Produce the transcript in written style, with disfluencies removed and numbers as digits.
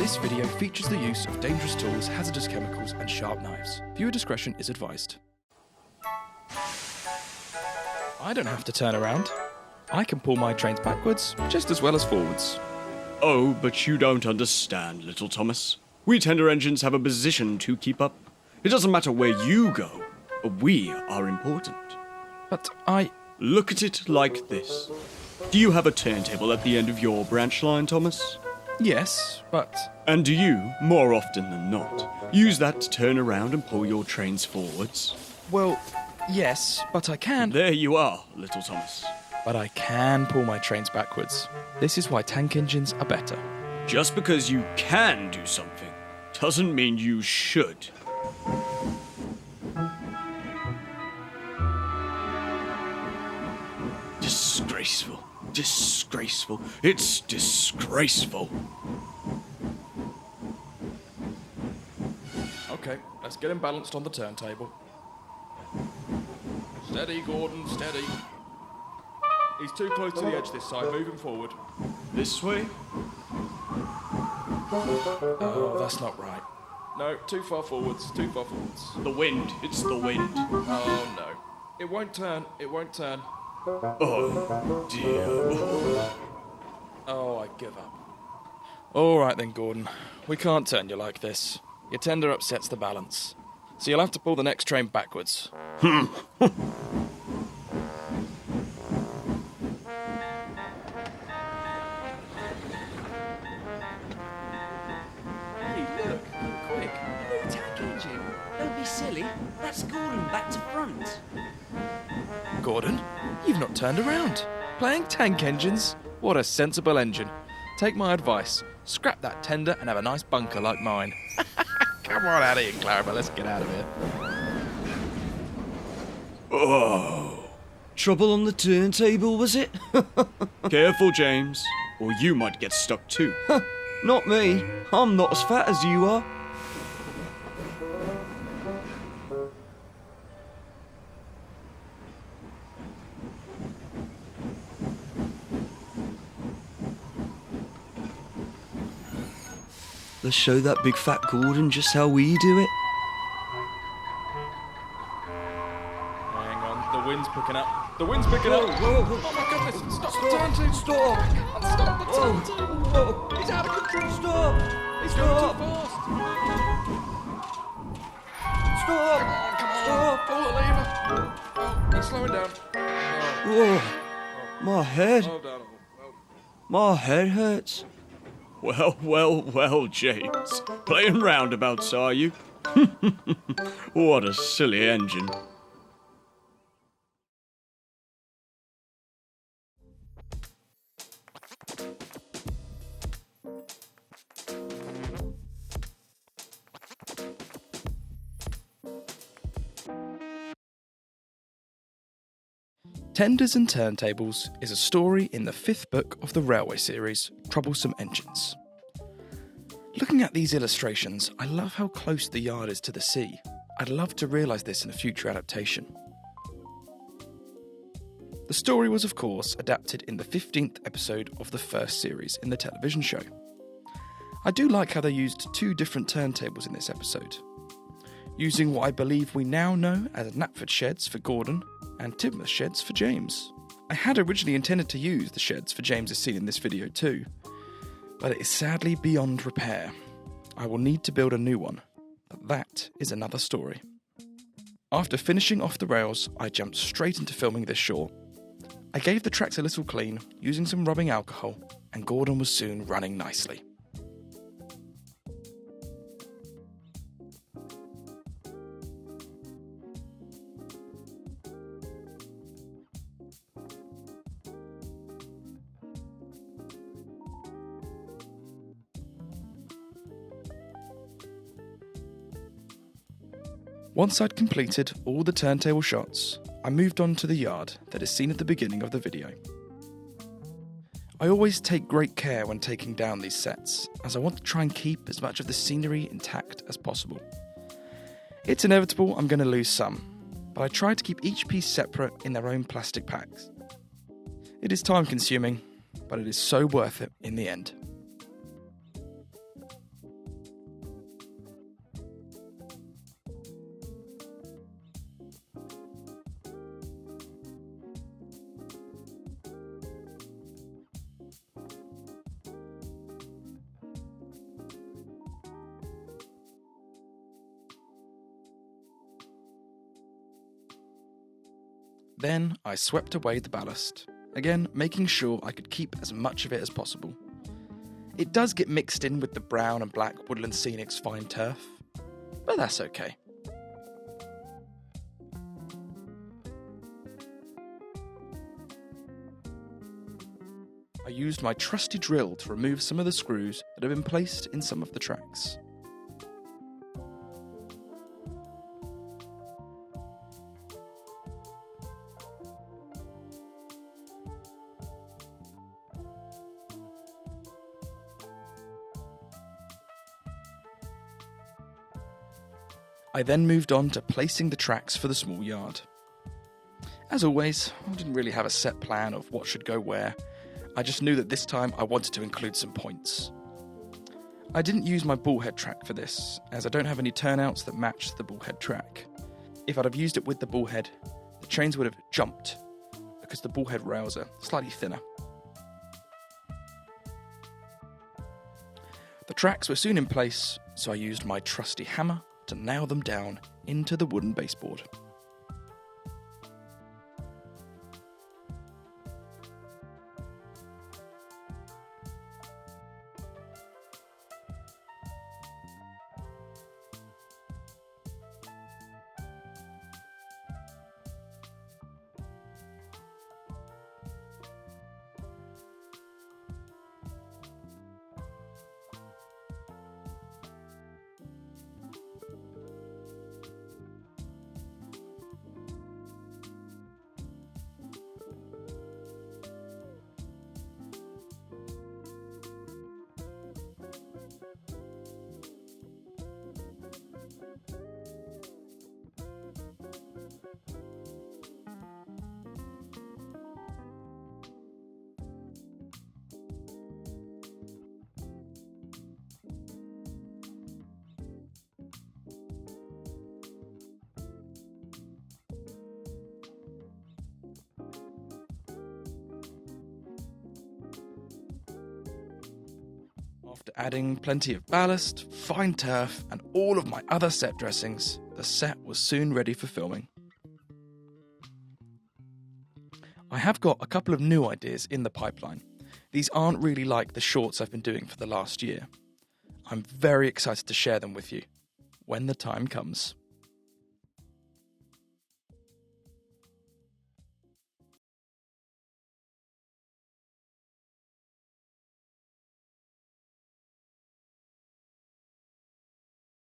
This video features the use of dangerous tools, hazardous chemicals and sharp knives. Viewer discretion is advised. I don't have to turn around. I can pull my trains backwards just as well as forwards. Oh, but you don't understand, little Thomas. We tender engines have a position to keep up. It doesn't matter where you go. We are important. But Look at it like this. Do you have a turntable at the end of your branch line, Thomas? Yes, but... And do you, more often than not, use that to turn around and pull your trains forwards? Well, yes, but I can... There you are, little Thomas. But I can pull my trains backwards. This is why tank engines are better. Just because you can do something doesn't mean you should. Disgraceful. Disgraceful. It's disgraceful. Okay, let's get him balanced on the turntable. Steady, Gordon, steady. He's too close to the edge this side. Move him forward. This way? Oh, that's not right. No, too far forwards, too far forwards. The wind. It's the wind. Oh, no. It won't turn, it won't turn. Oh, dear. Oh, I give up. All right then, Gordon. We can't turn you like this. Your tender upsets the balance. So you'll have to pull the next train backwards. Hey, look. Quick. A new tank engine. Don't be silly. That's Gordon back to front. Gordon, you've not turned around. Playing tank engines? What a sensible engine. Take my advice. Scrap that tender and have a nice bunker like mine. Come on out of here, Clarabelle. Let's get out of here. Oh. Trouble on the turntable, was it? Careful, James, or you might get stuck too. Not me. I'm not as fat as you are. Let's show that big fat Gordon just how we do it. Hang on, the wind's picking up. The wind's picking up. Whoa. Oh my goodness, stop the turntable. Stop! I can't stop the turntable. Whoa. It's out of control. Stop! It's going Stop! too fast. Stop! Come on. Stop! Pull the lever. Oh, he's slowing down. Whoa. My head. Oh, down. Oh. My head hurts. Well, James. Playing roundabouts, are you? What a silly engine. Tenders and Turntables is a story in the 5th book of the Railway series, Troublesome Engines. Looking at these illustrations, I love how close the yard is to the sea. I'd love to realise this in a future adaptation. The story was, of course, adapted in the 15th episode of the first series in the television show. I do like how they used 2 different turntables in this episode, using what I believe we now know as Knapford sheds for Gordon and Tidmouth sheds for James. I had originally intended to use the sheds for James's scene in this video too, but it is sadly beyond repair. I will need to build a new one, but that is another story. After finishing off the rails, I jumped straight into filming this short. I gave the tracks a little clean, using some rubbing alcohol, and Gordon was soon running nicely. Once I'd completed all the turntable shots, I moved on to the yard that is seen at the beginning of the video. I always take great care when taking down these sets, as I want to try and keep as much of the scenery intact as possible. It's inevitable I'm going to lose some, but I try to keep each piece separate in their own plastic packs. It is time consuming, but it is so worth it in the end. Then I swept away the ballast, again making sure I could keep as much of it as possible. It does get mixed in with the brown and black Woodland Scenics fine turf, but that's okay. I used my trusty drill to remove some of the screws that had been placed in some of the tracks. I then moved on to placing the tracks for the small yard. As always, I didn't really have a set plan of what should go where. I just knew that this time I wanted to include some points. I didn't use my bullhead track for this, as I don't have any turnouts that match the bullhead track. If I'd have used it with the bullhead, the chains would have jumped, because the bullhead rails are slightly thinner. The tracks were soon in place, so I used my trusty hammer to nail them down into the wooden baseboard. After adding plenty of ballast, fine turf, and all of my other set dressings, the set was soon ready for filming. I have got a couple of new ideas in the pipeline. These aren't really like the shorts I've been doing for the last year. I'm very excited to share them with you when the time comes.